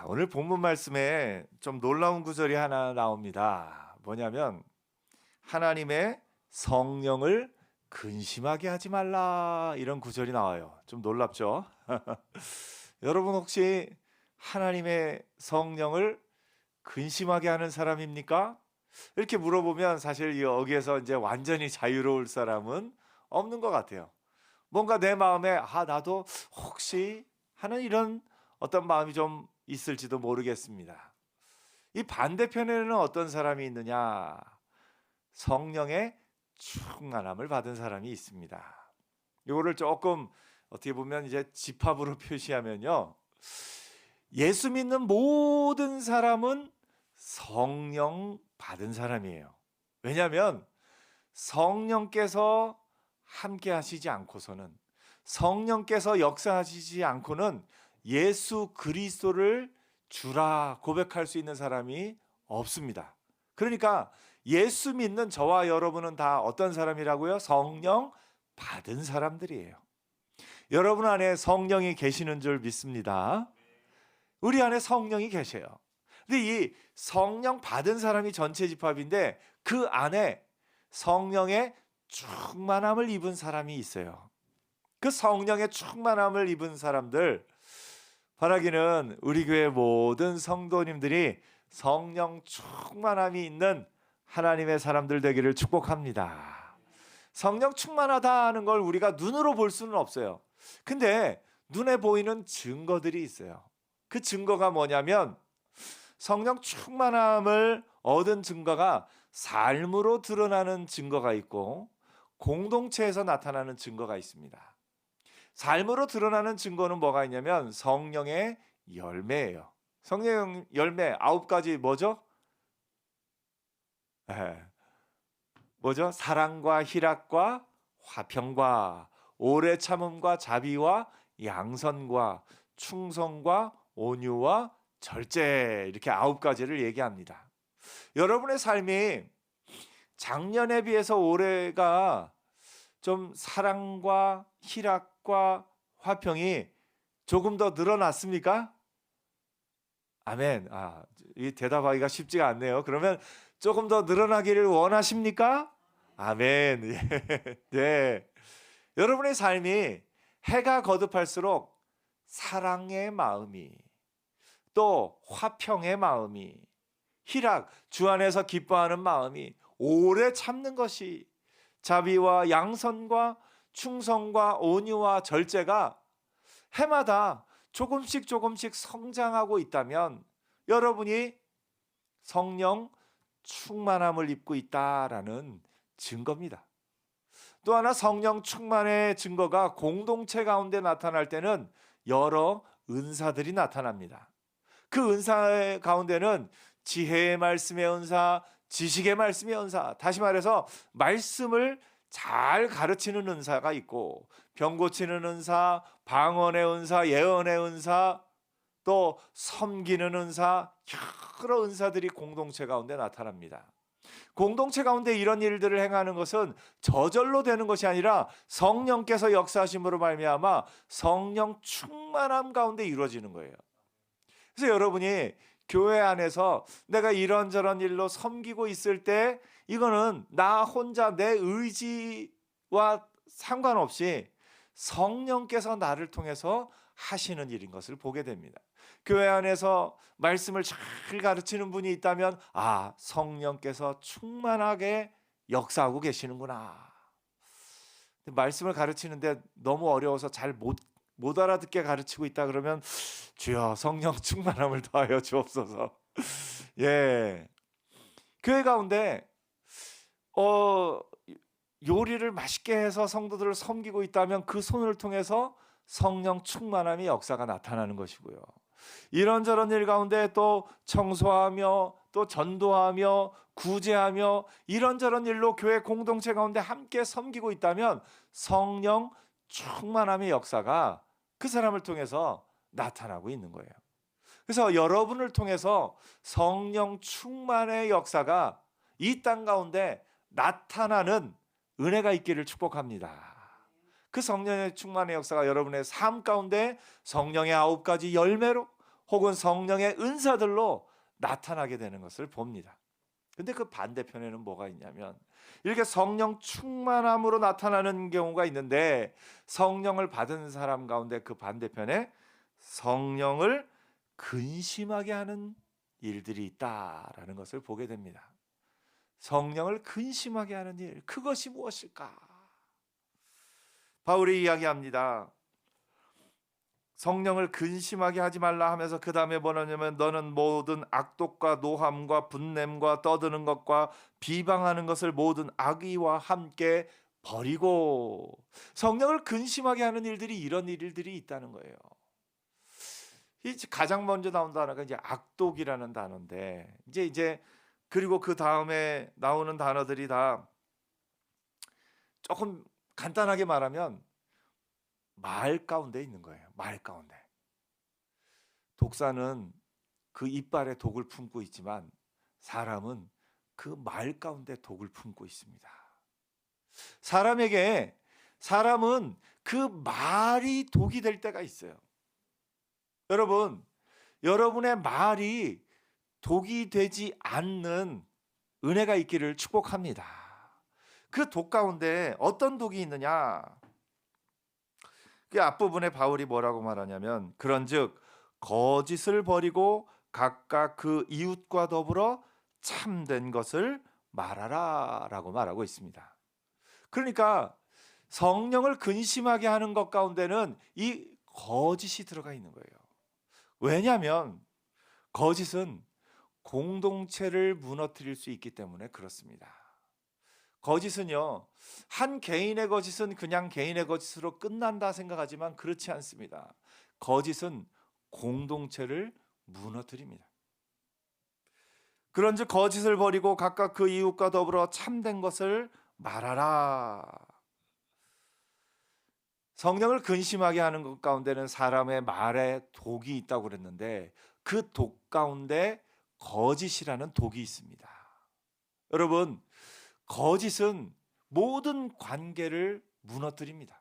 오늘 본문 말씀에 좀 놀라운 구절이 하나 나옵니다. 뭐냐면 하나님의 성령을 근심하게 하지 말라, 이런 구절이 나와요. 좀 놀랍죠? 여러분 혹시 하나님의 성령을 근심하게 하는 사람입니까? 이렇게 물어보면 사실 여기에서 이제 완전히 자유로울 사람은 없는 것 같아요. 뭔가 내 마음에 나도 혹시 하는 이런 어떤 마음이 좀 있을지도 모르겠습니다. 이 반대편에는 어떤 사람이 있느냐? 성령의 충만함을 받은 사람이 있습니다. 이거를 조금 어떻게 보면 이제 집합으로 표시하면요, 예수 믿는 모든 사람은 성령 받은 사람이에요. 왜냐하면 성령께서 함께 하시지 않고서는, 성령께서 역사하시지 않고는 예수 그리스도를 주라 고백할 수 있는 사람이 없습니다. 그러니까 예수 믿는 저와 여러분은 다 어떤 사람이라고요? 성령 받은 사람들이에요. 여러분 안에 성령이 계시는 줄 믿습니다. 우리 안에 성령이 계셔요. 근데 이 성령 받은 사람이 전체 집합인데 그 안에 성령의 충만함을 입은 사람이 있어요. 그 성령의 충만함을 입은 사람들, 바라기는 우리 교회 모든 성도님들이 성령 충만함이 있는 하나님의 사람들 되기를 축복합니다. 성령 충만하다는 걸 우리가 눈으로 볼 수는 없어요. 근데 눈에 보이는 증거들이 있어요. 그 증거가 뭐냐면 성령 충만함을 얻은 증거가 삶으로 드러나는 증거가 있고 공동체에서 나타나는 증거가 있습니다. 삶으로 드러나는 증거는 뭐가 있냐면 성령의 열매예요. 성령 열매 9가지 뭐죠? 뭐죠? 사랑과 희락과 화평과 오래 참음과 자비와 양선과 충성과 온유와 절제, 이렇게 9가지를 얘기합니다. 여러분의 삶이 작년에 비해서 올해가 좀 사랑과 희락과 화평이 조금 더 늘어났습니까? 아멘. 이 대답하기가 쉽지가 않네요. 그러면 조금 더 늘어나기를 원하십니까? 아멘. 예. 네. 여러분의 삶이 해가 거듭할수록 사랑의 마음이, 또 화평의 마음이, 희락, 주 안에서 기뻐하는 마음이, 오래 참는 것이, 자비와 양선과 충성과 온유와 절제가 해마다 조금씩 조금씩 성장하고 있다면 여러분이 성령 충만함을 입고 있다라는 증거입니다. 또 하나, 성령 충만의 증거가 공동체 가운데 나타날 때는 여러 은사들이 나타납니다. 그 은사 가운데는 지혜의 말씀의 은사, 지식의 말씀의 은사, 다시 말해서 말씀을 잘 가르치는 은사가 있고, 병 고치는 은사, 방언의 은사, 예언의 은사, 또 섬기는 은사, 여러 은사들이 공동체 가운데 나타납니다. 공동체 가운데 이런 일들을 행하는 것은 저절로 되는 것이 아니라 성령께서 역사하심으로 말미암아 성령 충만함 가운데 이루어지는 거예요. 그래서 여러분이 교회 안에서 내가 이런저런 일로 섬기고 있을 때 이거는 나 혼자 내 의지와 상관없이 성령께서 나를 통해서 하시는 일인 것을 보게 됩니다. 교회 안에서 말씀을 잘 가르치는 분이 있다면 성령께서 충만하게 역사하고 계시는구나. 말씀을 가르치는데 너무 어려워서 잘 못 알아듣게 가르치고 있다 그러면 주여 성령 충만함을 더하여 주옵소서. 예, 교회 가운데 요리를 맛있게 해서 성도들을 섬기고 있다면 그 손을 통해서 성령 충만함의 역사가 나타나는 것이고요. 이런저런 일 가운데 또 청소하며 또 전도하며 구제하며 이런저런 일로 교회 공동체 가운데 함께 섬기고 있다면 성령 충만함의 역사가 그 사람을 통해서 나타나고 있는 거예요. 그래서 여러분을 통해서 성령 충만의 역사가 이 땅 가운데 나타나는 은혜가 있기를 축복합니다. 그 성령의 충만의 역사가 여러분의 삶 가운데 성령의 9가지 열매로 혹은 성령의 은사들로 나타나게 되는 것을 봅니다. 근데 그 반대편에는 뭐가 있냐면 이렇게 성령 충만함으로 나타나는 경우가 있는데 성령을 받은 사람 가운데 그 반대편에 성령을 근심하게 하는 일들이 있다라는 것을 보게 됩니다. 성령을 근심하게 하는 일, 그것이 무엇일까? 바울이 이야기합니다. 성령을 근심하게 하지 말라 하면서 그 다음에 뭐냐면 너는 모든 악독과 노함과 분냄과 떠드는 것과 비방하는 것을 모든 악의와 함께 버리고, 성령을 근심하게 하는 일들이 이런 일들이 있다는 거예요. 가장 먼저 나온 단어가 이제 악독이라는 단어인데 이제 그리고 그 다음에 나오는 단어들이 다 조금 간단하게 말하면 말 가운데 있는 거예요. 말 가운데. 독사는 그 이빨에 독을 품고 있지만 사람은 그 말 가운데 독을 품고 있습니다. 사람은 그 말이 독이 될 때가 있어요. 여러분, 여러분의 말이 독이 되지 않는 은혜가 있기를 축복합니다. 그 독 가운데 어떤 독이 있느냐? 그 앞부분에 바울이 뭐라고 말하냐면 그런즉 거짓을 버리고 각각 그 이웃과 더불어 참된 것을 말하라라고 말하고 있습니다. 그러니까 성령을 근심하게 하는 것 가운데는 이 거짓이 들어가 있는 거예요. 왜냐하면 거짓은 공동체를 무너뜨릴 수 있기 때문에 그렇습니다. 거짓은요, 한 개인의 거짓은 그냥 개인의 거짓으로 끝난다 생각하지만 그렇지 않습니다. 거짓은 공동체를 무너뜨립니다. 그런즉 거짓을 버리고 각각 그 이웃과 더불어 참된 것을 말하라. 성령을 근심하게 하는 것 가운데는 사람의 말에 독이 있다고 그랬는데 그 독 가운데 거짓이라는 독이 있습니다. 여러분, 거짓은 모든 관계를 무너뜨립니다.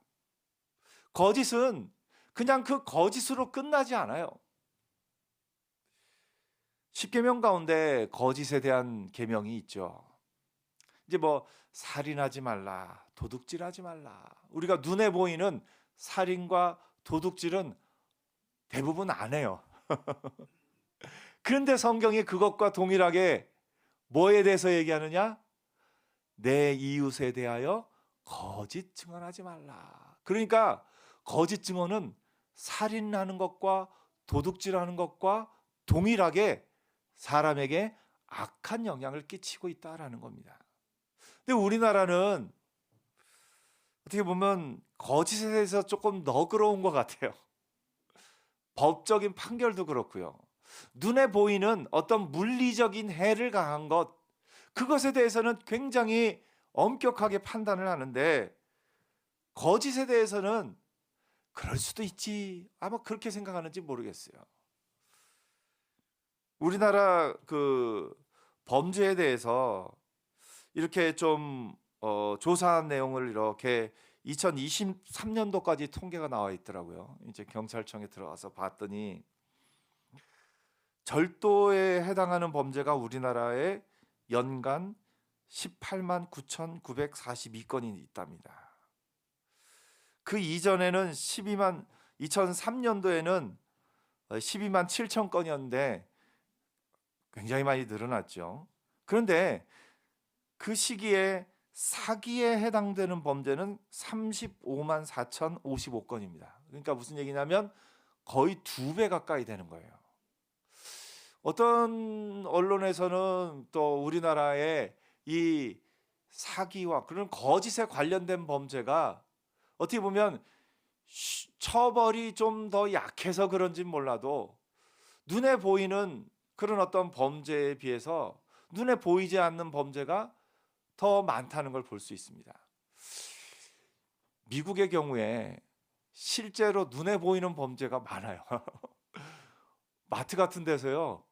거짓은 그냥 그 거짓으로 끝나지 않아요. 십계명 가운데 거짓에 대한 계명이 있죠. 이제 뭐 살인하지 말라, 도둑질하지 말라. 우리가 눈에 보이는 살인과 도둑질은 대부분 안 해요. 그런데 성경이 그것과 동일하게 뭐에 대해서 얘기하느냐? 내 이웃에 대하여 거짓 증언하지 말라. 그러니까 거짓 증언은 살인하는 것과 도둑질하는 것과 동일하게 사람에게 악한 영향을 끼치고 있다라는 겁니다. 근데 우리나라는 어떻게 보면 거짓에 대해서 조금 너그러운 것 같아요. 법적인 판결도 그렇고요. 눈에 보이는 어떤 물리적인 해를 가한 것, 그것에 대해서는 굉장히 엄격하게 판단을 하는데 거짓에 대해서는 그럴 수도 있지, 아마 그렇게 생각하는지 모르겠어요. 우리나라 그 범죄에 대해서 이렇게 좀 조사한 내용을 이렇게 2023년도까지 통계가 나와 있더라고요. 이제 경찰청에 들어가서 봤더니 절도에 해당하는 범죄가 우리나라에 연간 18만 9,942건이 있답니다. 그 이전에는 2003년도에는 12만 7천 건이었는데 굉장히 많이 늘어났죠. 그런데 그 시기에 사기에 해당되는 범죄는 35만 4,055건입니다. 그러니까 무슨 얘기냐면 거의 2배 가까이 되는 거예요. 어떤 언론에서는 또 우리나라의 이 사기와 그런 거짓에 관련된 범죄가 어떻게 보면 처벌이 좀 더 약해서 그런진 몰라도 눈에 보이는 그런 어떤 범죄에 비해서 눈에 보이지 않는 범죄가 더 많다는 걸 볼 수 있습니다. 미국의 경우에 실제로 눈에 보이는 범죄가 많아요. 마트 같은 데서요,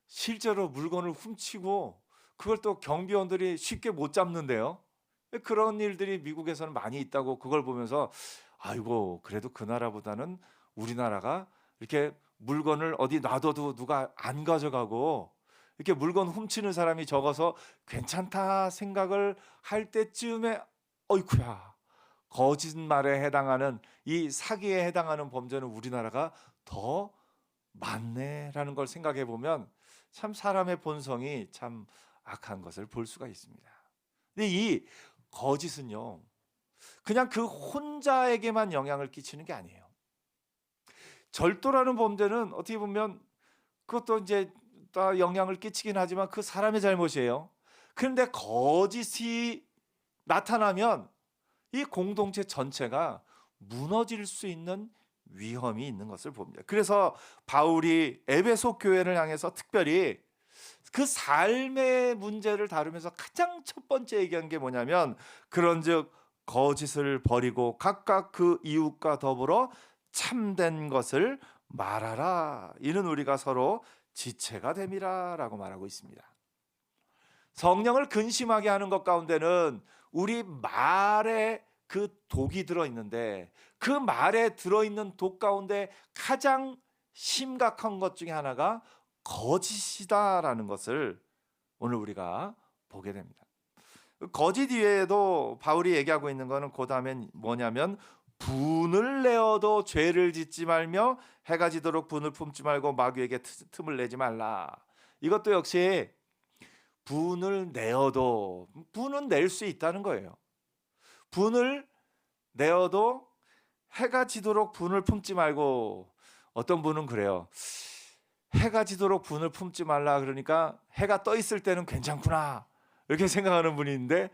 실제로 물건을 훔치고 그걸 또 경비원들이 쉽게 못 잡는데요. 그런 일들이 미국에서는 많이 있다고, 그걸 보면서 아이고 그래도 그 나라보다는 우리나라가 이렇게 물건을 어디 놔둬도 누가 안 가져가고 이렇게 물건 훔치는 사람이 적어서 괜찮다 생각을 할 때쯤에 어이쿠야, 거짓말에 해당하는 이 사기에 해당하는 범죄는 우리나라가 더 많네라는 걸 생각해 보면 참 사람의 본성이 참 악한 것을 볼 수가 있습니다. 근데 이 거짓은요, 그냥 그 혼자에게만 영향을 끼치는 게 아니에요. 절도라는 범죄는 어떻게 보면 그것도 이제 다 영향을 끼치긴 하지만 그 사람의 잘못이에요. 그런데 거짓이 나타나면 이 공동체 전체가 무너질 수 있는 위험이 있는 것을 봅니다. 그래서 바울이 에베소 교회를 향해서 특별히 그 삶의 문제를 다루면서 가장 첫 번째 얘기한 게 뭐냐면, 그런즉 거짓을 버리고 각각 그 이웃과 더불어 참된 것을 말하라. 이는 우리가 서로 지체가 됨이라라고 말하고 있습니다. 성령을 근심하게 하는 것 가운데는 우리 말에 그 독이 들어있는데, 그 말에 들어있는 독 가운데 가장 심각한 것 중에 하나가 거짓이다라는 것을 오늘 우리가 보게 됩니다. 거짓 이외에도 바울이 얘기하고 있는 것은 그 다음엔 뭐냐면, 분을 내어도 죄를 짓지 말며 해가 지도록 분을 품지 말고 마귀에게 틈을 내지 말라. 이것도 역시 분을 내어도, 분은 낼 수 있다는 거예요. 분을 내어도 해가 지도록 분을 품지 말고, 어떤 분은 그래요. 해가 지도록 분을 품지 말라 그러니까 해가 떠 있을 때는 괜찮구나 이렇게 생각하는 분이 있는데,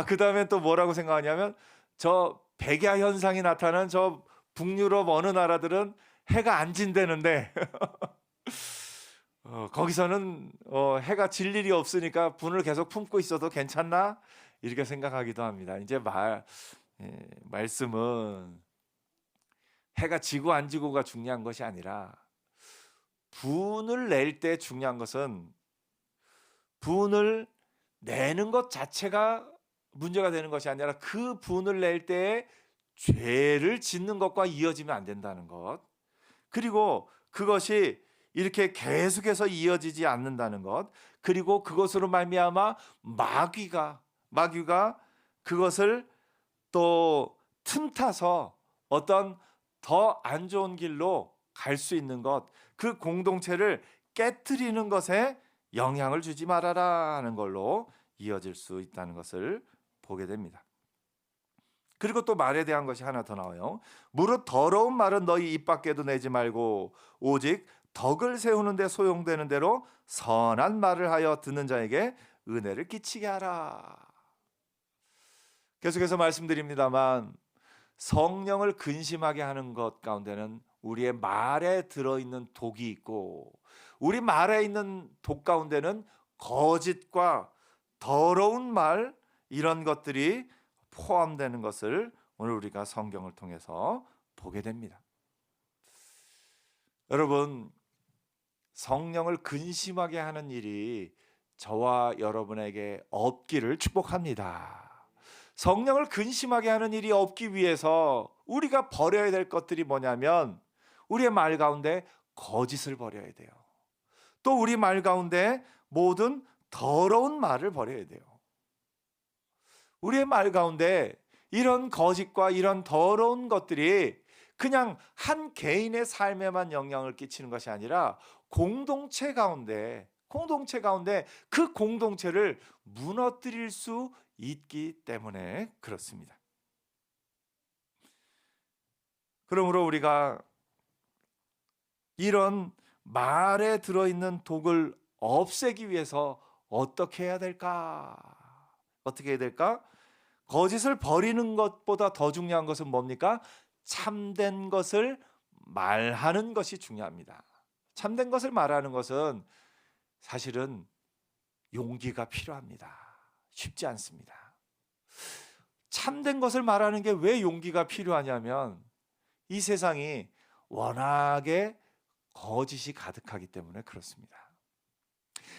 그 다음에 또 뭐라고 생각하냐면, 저 백야 현상이 나타난 저 북유럽 어느 나라들은 해가 안 진대는데 거기서는 해가 질 일이 없으니까 분을 계속 품고 있어도 괜찮나 이렇게 생각하기도 합니다. 이제 말씀은 해가 지고 안 지고가 중요한 것이 아니라, 분을 낼 때 중요한 것은 분을 내는 것 자체가 문제가 되는 것이 아니라 그 분을 낼 때에 죄를 짓는 것과 이어지면 안 된다는 것, 그리고 그것이 이렇게 계속해서 이어지지 않는다는 것, 그리고 그것으로 말미암아 마귀가 그것을 또 틈타서 어떤 더 안 좋은 길로 갈 수 있는 것, 그 공동체를 깨트리는 것에 영향을 주지 말아라는 걸로 이어질 수 있다는 것을 보게 됩니다. 그리고 또 말에 대한 것이 하나 더 나와요. 무릇 더러운 말은 너희 입 밖에도 내지 말고 오직 덕을 세우는 데 소용되는 대로 선한 말을 하여 듣는 자에게 은혜를 끼치게 하라. 계속해서 말씀드립니다만, 성령을 근심하게 하는 것 가운데는 우리의 말에 들어있는 독이 있고, 우리 말에 있는 독 가운데는 거짓과 더러운 말, 이런 것들이 포함되는 것을 오늘 우리가 성경을 통해서 보게 됩니다. 여러분, 성령을 근심하게 하는 일이 저와 여러분에게 없기를 축복합니다. 성령을 근심하게 하는 일이 없기 위해서 우리가 버려야 될 것들이 뭐냐면, 우리의 말 가운데 거짓을 버려야 돼요. 또 우리 말 가운데 모든 더러운 말을 버려야 돼요. 우리의 말 가운데 이런 거짓과 이런 더러운 것들이 그냥 한 개인의 삶에만 영향을 끼치는 것이 아니라 공동체 가운데 그 공동체를 무너뜨릴 수 있기 때문에 그렇습니다. 그러므로 우리가 이런 말에 들어있는 독을 없애기 위해서 어떻게 해야 될까? 거짓을 버리는 것보다 더 중요한 것은 뭡니까? 참된 것을 말하는 것이 중요합니다. 참된 것을 말하는 것은 사실은 용기가 필요합니다. 쉽지 않습니다. 참된 것을 말하는 게 왜 용기가 필요하냐면, 이 세상이 워낙에 거짓이 가득하기 때문에 그렇습니다.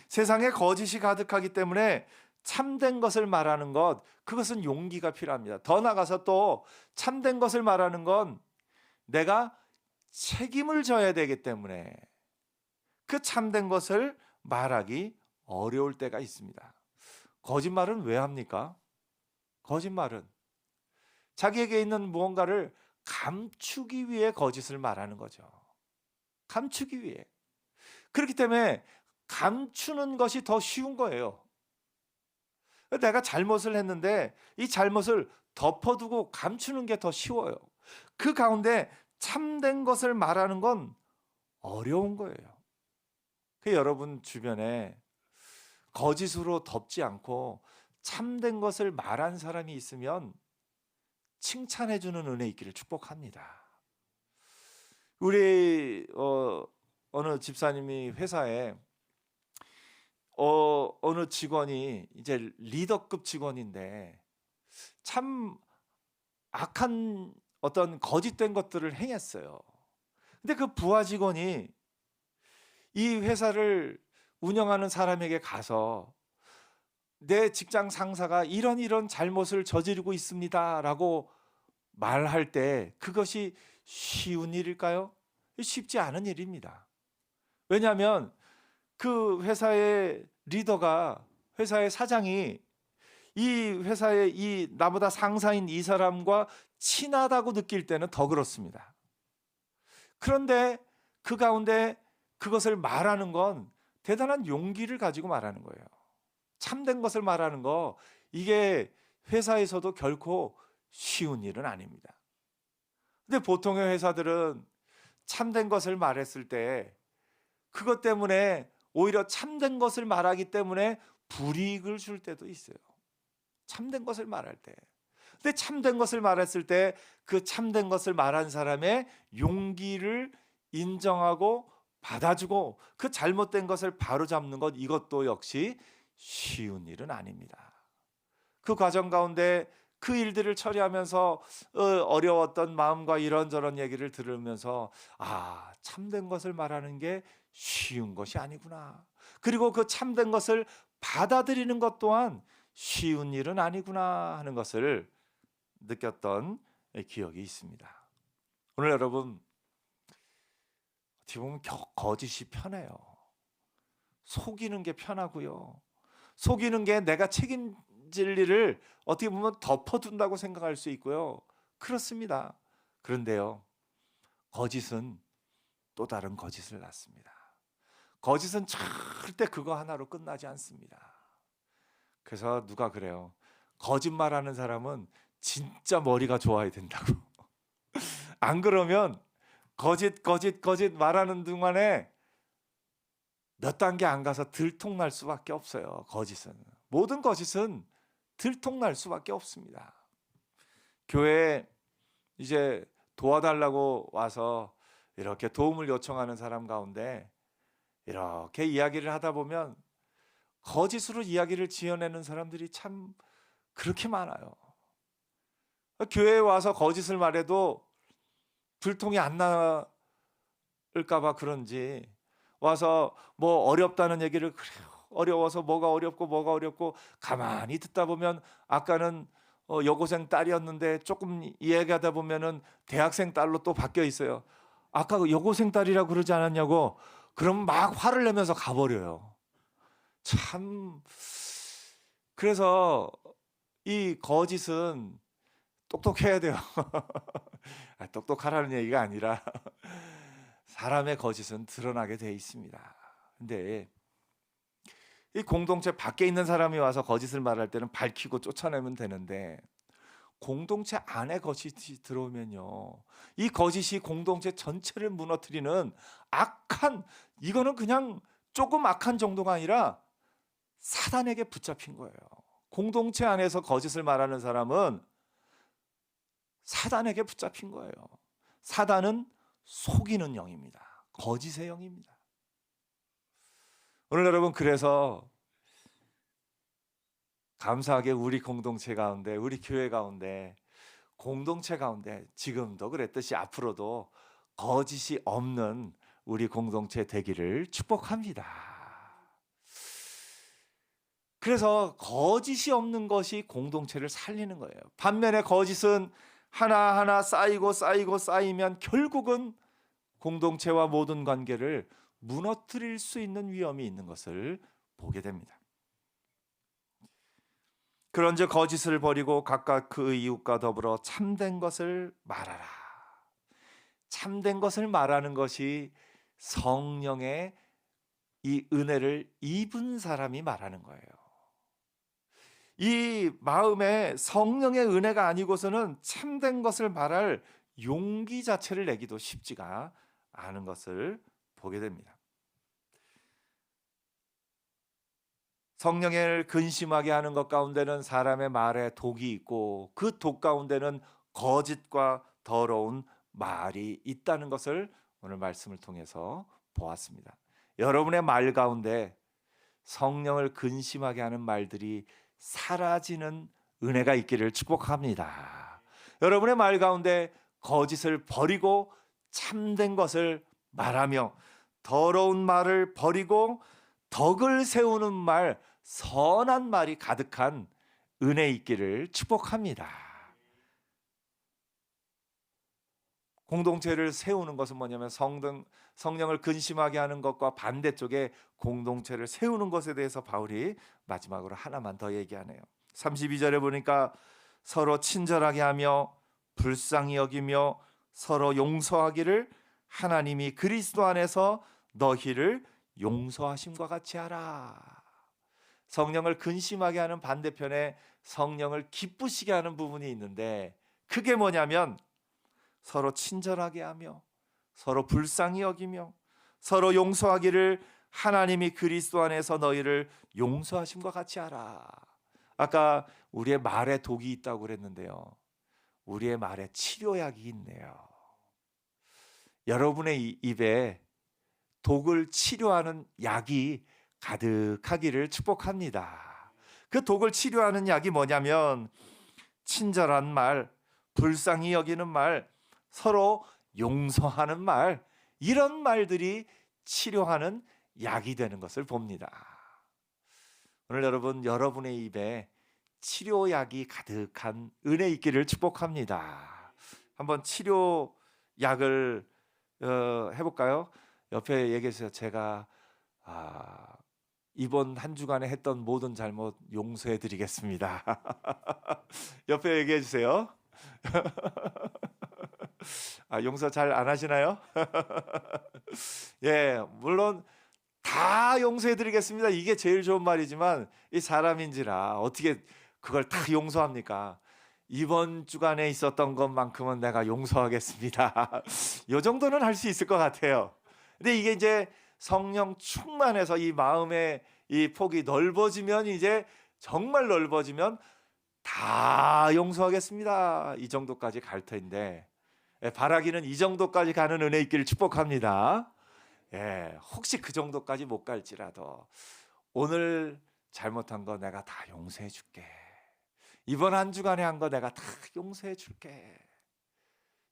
세상에 거짓이 가득하기 때문에 참된 것을 말하는 것, 그것은 용기가 필요합니다. 더 나아가서 또 참된 것을 말하는 건 내가 책임을 져야 되기 때문에 그 참된 것을 말하기 어려울 때가 있습니다. 거짓말은 왜 합니까? 거짓말은 자기에게 있는 무언가를 감추기 위해 거짓을 말하는 거죠. 감추기 위해. 그렇기 때문에 감추는 것이 더 쉬운 거예요. 내가 잘못을 했는데 이 잘못을 덮어두고 감추는 게 더 쉬워요. 그 가운데 참된 것을 말하는 건 어려운 거예요. 여러분 주변에 거짓으로 덮지 않고 참된 것을 말한 사람이 있으면 칭찬해 주는 은혜 있기를 축복합니다. 우리 어느 집사님이 회사에 어느 직원이 이제 리더급 직원인데 참 악한 어떤 거짓된 것들을 행했어요. 근데 그 부하 직원이 이 회사를 운영하는 사람에게 가서 내 직장 상사가 이런 잘못을 저지르고 있습니다라고 말할 때 그것이 쉬운 일일까요? 쉽지 않은 일입니다. 왜냐하면 그 회사의 리더가, 회사의 사장이 이 회사의 이 나보다 상사인 이 사람과 친하다고 느낄 때는 더 그렇습니다. 그런데 그 가운데 그것을 말하는 건 대단한 용기를 가지고 말하는 거예요. 참된 것을 말하는 거, 이게 회사에서도 결코 쉬운 일은 아닙니다. 근데 보통의 회사들은 참된 것을 말했을 때 그것 때문에 오히려 참된 것을 말하기 때문에 불이익을 줄 때도 있어요. 참된 것을 말할 때. 근데 참된 것을 말했을 때 그 참된 것을 말한 사람의 용기를 인정하고 받아주고 그 잘못된 것을 바로잡는 것, 이것도 역시 쉬운 일은 아닙니다. 그 과정 가운데 그 일들을 처리하면서 어려웠던 마음과 이런저런 얘기를 들으면서 참된 것을 말하는 게 쉬운 것이 아니구나. 그리고 그 참된 것을 받아들이는 것 또한 쉬운 일은 아니구나 하는 것을 느꼈던 기억이 있습니다. 오늘 여러분, 어떻게 보면 거짓이 편해요. 속이는 게 편하고요. 속이는 게 내가 책임질 일을 어떻게 보면 덮어둔다고 생각할 수 있고요. 그렇습니다. 그런데요, 거짓은 또 다른 거짓을 낳습니다. 거짓은 절대 그거 하나로 끝나지 않습니다. 그래서 누가 그래요. 거짓말하는 사람은 진짜 머리가 좋아야 된다고. 안 그러면 거짓 말하는 동안에 몇 단계 안 가서 들통날 수밖에 없어요. 거짓은. 모든 거짓은 들통날 수밖에 없습니다. 교회에 이제 도와달라고 와서 이렇게 도움을 요청하는 사람 가운데 이렇게 이야기를 하다 보면 거짓으로 이야기를 지어내는 사람들이 참 그렇게 많아요. 교회에 와서 거짓을 말해도 들통이 안 나을까 봐 그런지 와서 뭐 어렵다는 얘기를, 그래요, 어려워서 뭐가 어렵고 가만히 듣다 보면 아까는 여고생 딸이었는데 조금 이야기하다 보면은 대학생 딸로 또 바뀌어 있어요. 아까 여고생 딸이라고 그러지 않았냐고. 그럼 막 화를 내면서 가버려요. 참, 그래서 이 거짓은 똑똑해야 돼요. 똑똑하라는 얘기가 아니라 사람의 거짓은 드러나게 돼 있습니다. 근데 이 공동체 밖에 있는 사람이 와서 거짓을 말할 때는 밝히고 쫓아내면 되는데 공동체 안에 거짓이 들어오면요, 이 거짓이 공동체 전체를 무너뜨리는 악한, 이거는 그냥 조금 악한 정도가 아니라 사단에게 붙잡힌 거예요. 공동체 안에서 거짓을 말하는 사람은 사단에게 붙잡힌 거예요. 사단은 속이는 영입니다. 거짓의 영입니다. 오늘 여러분, 그래서 감사하게 우리 공동체 가운데, 우리 교회 가운데, 공동체 가운데 지금도 그랬듯이 앞으로도 거짓이 없는 우리 공동체 되기를 축복합니다. 그래서 거짓이 없는 것이 공동체를 살리는 거예요. 반면에 거짓은 하나하나 쌓이면 결국은 공동체와 모든 관계를 무너뜨릴 수 있는 위험이 있는 것을 보게 됩니다. 그런즉 거짓을 버리고 각각 그 이웃과 더불어 참된 것을 말하라. 참된 것을 말하는 것이 성령의 이 은혜를 입은 사람이 말하는 거예요. 이 마음에 성령의 은혜가 아니고서는 참된 것을 말할 용기 자체를 내기도 쉽지가 않은 것을 보게 됩니다. 성령을 근심하게 하는 것 가운데는 사람의 말에 독이 있고 그 독 가운데는 거짓과 더러운 말이 있다는 것을 오늘 말씀을 통해서 보았습니다. 여러분의 말 가운데 성령을 근심하게 하는 말들이 사라지는 은혜가 있기를 축복합니다. 여러분의 말 가운데 거짓을 버리고 참된 것을 말하며 더러운 말을 버리고 덕을 세우는 말, 선한 말이 가득한 은혜 있기를 축복합니다. 공동체를 세우는 것은 뭐냐면 성령을 근심하게 하는 것과 반대쪽에 공동체를 세우는 것에 대해서 바울이 마지막으로 하나만 더 얘기하네요. 32절에 보니까 서로 친절하게 하며 불쌍히 여기며 서로 용서하기를 하나님이 그리스도 안에서 너희를 용서하심과 같이 하라. 성령을 근심하게 하는 반대편에 성령을 기쁘시게 하는 부분이 있는데 그게 뭐냐면 서로 친절하게 하며 서로 불쌍히 여기며 서로 용서하기를 하나님이 그리스도 안에서 너희를 용서하심과 같이 하라. 아까 우리의 말에 독이 있다고 그랬는데요. 우리의 말에 치료약이 있네요. 여러분의 입에 독을 치료하는 약이 가득하기를 축복합니다. 그 독을 치료하는 약이 뭐냐면 친절한 말, 불쌍히 여기는 말, 서로 용서하는 말, 이런 말들이 치료하는 약이 되는 것을 봅니다. 오늘 여러분의 입에 치료약이 가득한 은혜 있기를 축복합니다. 한번 치료약을 해볼까요? 옆에 얘기해 주세요. 제가 이번 한 주간에 했던 모든 잘못 용서해 드리겠습니다. 옆에 얘기해 주세요. 용서 잘 안 하시나요? 예, 물론 다 용서해 드리겠습니다. 이게 제일 좋은 말이지만 이 사람인지라 어떻게 그걸 다 용서합니까? 이번 주간에 있었던 것만큼은 내가 용서하겠습니다. 이 정도는 할 수 있을 것 같아요. 근데 이게 이제 성령 충만해서 이 마음의 이 폭이 넓어지면 이제 정말 넓어지면 다 용서하겠습니다. 이 정도까지 갈 텐데 바라기는 이 정도까지 가는 은혜 있기를 축복합니다. 예, 혹시 그 정도까지 못 갈지라도 오늘 잘못한 거 내가 다 용서해 줄게. 이번 한 주간에 한 거 내가 다 용서해 줄게.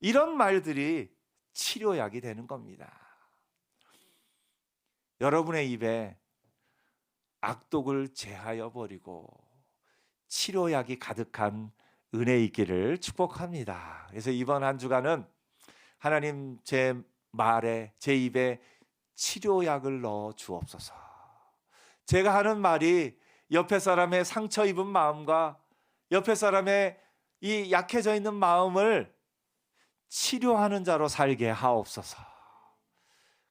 이런 말들이 치료약이 되는 겁니다. 여러분의 입에 악독을 제하여 버리고 치료약이 가득한 은혜 있기를 축복합니다. 그래서 이번 한 주간은 하나님 제 말에 제 입에 치료약을 넣어 주옵소서. 제가 하는 말이 옆에 사람의 상처 입은 마음과 옆에 사람의 이 약해져 있는 마음을 치료하는 자로 살게 하옵소서.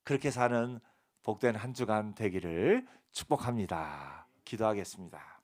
그렇게 사는 복된 한 주간 되기를 축복합니다. 기도하겠습니다.